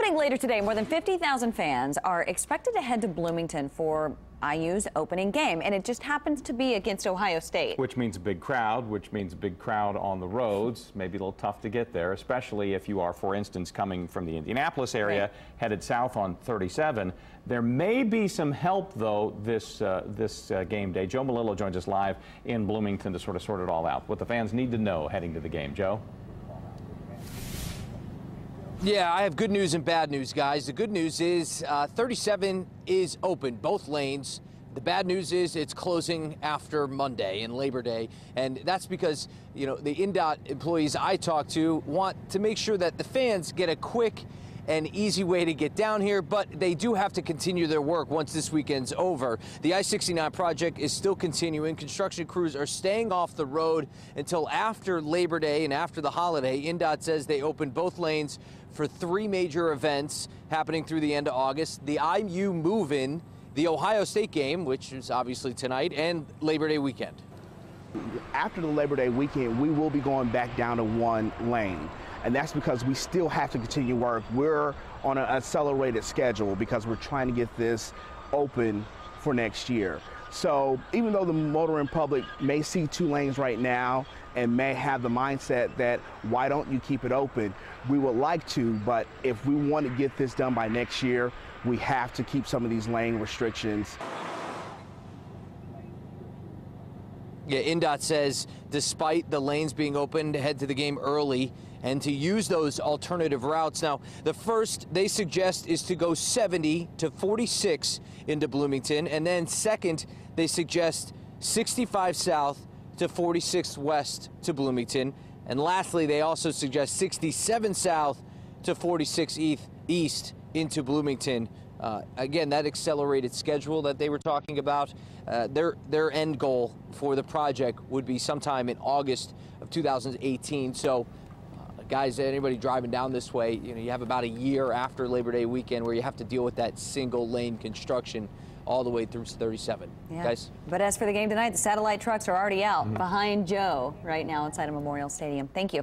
Starting later today, more than 50,000 fans are expected to head to Bloomington for IU's opening game, and it just happens to be against Ohio State. Which means a big crowd, which means a big crowd on the roads. Maybe a little tough to get there, especially if you are, for instance, coming from the Indianapolis area, right, headed south on 37. There may be some help, though, this game day. Joe Malillo joins us live in Bloomington to sort it all out. What the fans need to know heading to the game. Joe? Yeah, I have good news and bad news, guys. The good news is 37 is open, both lanes. The bad news is it's closing after Monday and Labor Day, and that's because, you know, the INDOT employees I talk to want to make sure that the fans get a quick and easy way to get down here, but they do have to continue their work once this weekend's over. The I-69 project is still continuing. Construction crews are staying off the road until after Labor Day and after the holiday. INDOT says they opened both lanes for 3 major events happening through the end of August. The IU move-in, the Ohio State game, which is obviously tonight, and Labor Day weekend. After the Labor Day weekend, we will be going back down to 1 lane. And that's because we still have to continue work. We're on an accelerated schedule because we're trying to get this open for next year. So even though the motoring public may see 2 lanes right now and may have the mindset that why don't you keep it open, we would like to, but if we want to get this done by next year, we have to keep some of these lane restrictions. Yeah, INDOT says despite the lanes being open to head to the game early and to use those alternative routes. Now, the first they suggest is to go 70 to 46 into Bloomington, and then second, they suggest 65 south to 46 west to Bloomington. And lastly, they also suggest 67 south to 46 east into Bloomington. Again, that accelerated schedule that they were talking about, their end goal for the project would be sometime in August of 2018. So, guys, anybody driving down this way, you know, you have about a year after Labor Day weekend where you have to deal with that single lane construction all the way through 37. Yeah. Guys? But as for the game tonight, the satellite trucks are already out behind Joe right now inside of Memorial Stadium. Thank you.